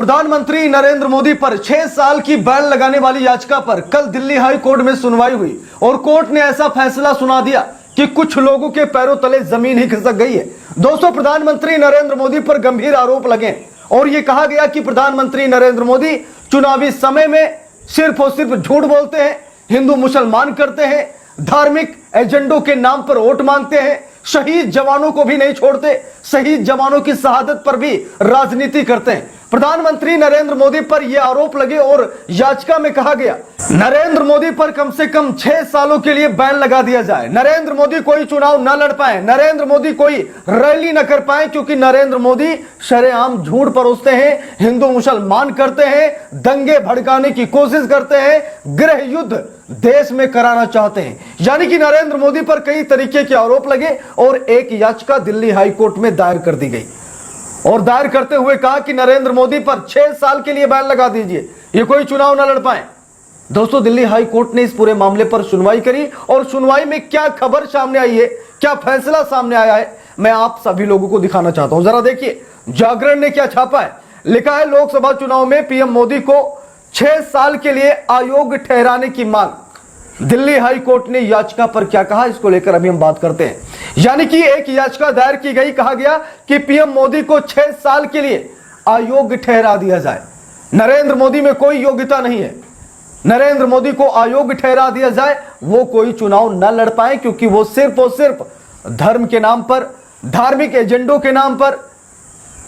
प्रधानमंत्री नरेंद्र मोदी पर 6 साल की बैन लगाने वाली याचिका पर कल दिल्ली हाई कोर्ट में सुनवाई हुई और कोर्ट ने ऐसा फैसला सुना दिया कि कुछ लोगों के पैरों तले जमीन ही खिसक गई है। दोस्तों, प्रधानमंत्री नरेंद्र मोदी पर गंभीर आरोप लगे और यह कहा गया कि प्रधानमंत्री नरेंद्र मोदी चुनावी समय में सिर्फ और सिर्फ झूठ बोलते हैं, हिंदू मुसलमान करते हैं, धार्मिक एजेंडों के नाम पर वोट मांगते हैं, शहीद जवानों को भी नहीं छोड़ते, शहीद जवानों की शहादत पर भी राजनीति करते हैं। प्रधानमंत्री नरेंद्र मोदी पर यह आरोप लगे और याचिका में कहा गया नरेंद्र मोदी पर कम से कम 6 सालों के लिए बैन लगा दिया जाए। नरेंद्र मोदी कोई चुनाव न लड़ पाए, नरेंद्र मोदी कोई रैली न कर पाए, क्योंकि नरेंद्र मोदी शरेआम झूठ परोसते हैं, हिंदू मुसलमान करते हैं, दंगे भड़काने की कोशिश करते हैं, गृह युद्ध देश में कराना चाहते हैं। यानी कि नरेंद्र मोदी पर कई तरीके के आरोप लगे और एक याचिका दिल्ली हाई कोर्ट में दायर कर दी गई और दायर करते हुए कहा कि नरेंद्र मोदी पर 6 साल के लिए बैन लगा दीजिए, ये कोई चुनाव न लड़ पाए। दोस्तों, दिल्ली हाई कोर्ट ने इस पूरे मामले पर सुनवाई करी और सुनवाई में क्या खबर सामने आई है, क्या फैसला सामने आया है, मैं आप सभी लोगों को दिखाना चाहता हूं। जरा देखिए जागरण ने क्या छापा है। लिखा है लोकसभा चुनाव में पीएम मोदी को 6 साल के लिए आयोग ठहराने की मांग। दिल्ली हाई कोर्ट ने याचिका पर क्या कहा, इसको लेकर अभी हम बात करते हैं। यानी कि एक याचिका दायर की गई, कहा गया कि पीएम मोदी को 6 साल के लिए आयोग ठहरा दिया जाए। नरेंद्र मोदी में कोई योग्यता नहीं है, नरेंद्र मोदी को आयोग ठहरा दिया जाए, वो कोई चुनाव न लड़ पाए, क्योंकि वो सिर्फ और सिर्फ धर्म के नाम पर, धार्मिक एजेंडों के नाम पर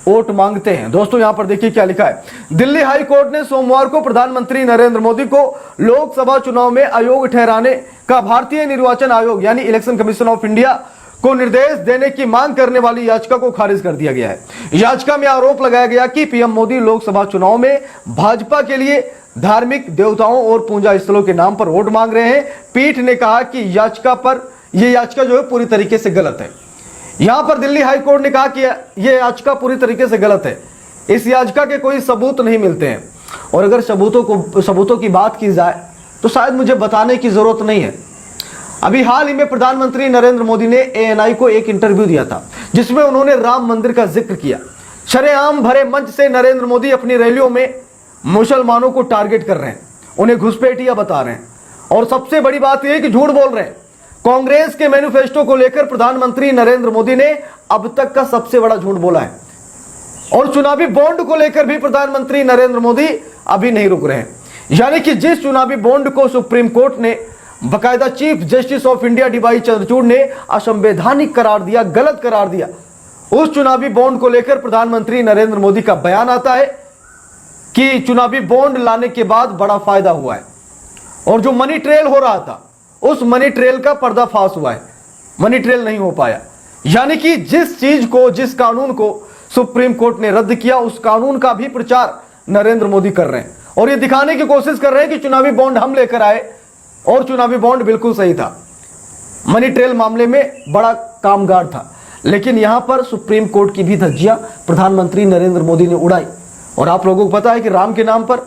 वोट मांगते हैं। दोस्तों, यहां पर देखिए क्या लिखा है। दिल्ली हाई कोर्ट ने सोमवार को प्रधानमंत्री नरेंद्र मोदी को लोकसभा चुनाव में आयोग ठहराने का भारतीय निर्वाचन आयोग यानी इलेक्शन कमीशन ऑफ इंडिया को निर्देश देने की मांग करने वाली याचिका को खारिज कर दिया गया है। याचिका में आरोप लगाया गया कि पीएम मोदी लोकसभा चुनाव में भाजपा के लिए धार्मिक देवताओं और पूजा स्थलों के नाम पर वोट मांग रहे हैं। पीठ ने कहा कि यह याचिका जो है पूरी तरीके से गलत है। यहां पर दिल्ली हाई कोर्ट ने कहा कि यह याचिका पूरी तरीके से गलत है, इस याचिका के कोई सबूत नहीं मिलते हैं, और अगर सबूतों की बात की जाए तो शायद मुझे बताने की जरूरत नहीं है। अभी हाल ही में प्रधानमंत्री नरेंद्र मोदी ने ANI को एक इंटरव्यू दिया था, जिसमें उन्होंने राम मंदिर का जिक्र किया। शरेआम भरे मंच से नरेंद्र मोदी अपनी रैलियों में मुसलमानों को टारगेट कर रहे हैं, उन्हें घुसपैठिया बता रहे हैं, और सबसे बड़ी बात यह है कि झूठ बोल रहे हैं। कांग्रेस के मैनिफेस्टो को लेकर प्रधानमंत्री नरेंद्र मोदी ने अब तक का सबसे बड़ा झूठ बोला है, और चुनावी बॉन्ड को लेकर भी प्रधानमंत्री नरेंद्र मोदी अभी नहीं रुक रहे हैं। यानी कि जिस चुनावी बॉन्ड को सुप्रीम कोर्ट ने बाकायदा chief justice of India DY Chandrachud ने असंवैधानिक करार दिया, गलत करार दिया, उस चुनावी बॉन्ड को लेकर प्रधानमंत्री नरेंद्र मोदी का बयान आता है कि चुनावी बॉन्ड लाने के बाद बड़ा फायदा हुआ है, और जो मनी ट्रेल हो रहा था उस मनी ट्रेल का पर्दाफाश हुआ है, मनी ट्रेल नहीं हो पाया। यानी कि जिस चीज को, जिस कानून को सुप्रीम कोर्ट ने रद्द किया, उस कानून का भी प्रचार नरेंद्र मोदी कर रहे हैं और ये दिखाने की कोशिश कर रहे हैं कि चुनावी बॉन्ड हम लेकर आए और चुनावी बॉन्ड बिल्कुल सही था, मनी ट्रेल मामले में बड़ा कामगार था। लेकिन यहां पर सुप्रीम कोर्ट की भी धज्जियां प्रधानमंत्री नरेंद्र मोदी ने उड़ाई, और आप लोगों को पता है कि राम के नाम पर,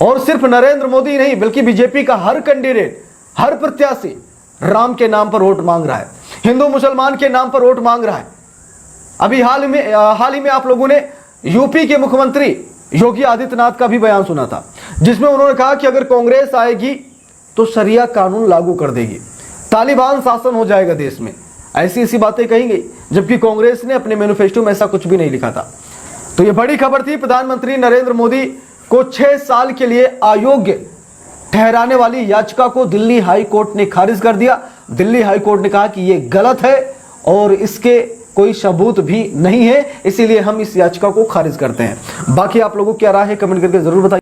और सिर्फ नरेंद्र मोदी नहीं बल्कि बीजेपी का हर कैंडिडेट, हर प्रत्याशी राम के नाम पर वोट मांग रहा है, हिंदू मुसलमान के नाम पर वोट मांग रहा है। अभी हाल ही में आप लोगों ने यूपी के मुख्यमंत्री योगी आदित्यनाथ का भी बयान सुना था, जिसमें उन्होंने कहा कि अगर कांग्रेस आएगी तो शरिया कानून लागू कर देगी, तालिबान शासन हो जाएगा देश में, ऐसी बातें कही गई, जबकि कांग्रेस ने अपने मैनिफेस्टो में ऐसा कुछ भी नहीं लिखा था। तो यह बड़ी खबर थी। प्रधानमंत्री नरेंद्र मोदी को 6 साल के लिए अयोग्य ठहराने वाली याचिका को दिल्ली हाई कोर्ट ने खारिज कर दिया। दिल्ली हाई कोर्ट ने कहा कि यह गलत है और इसके कोई सबूत भी नहीं है, इसीलिए हम इस याचिका को खारिज करते हैं। बाकी आप लोगों की क्या राय है, कमेंट करके जरूर बताइए।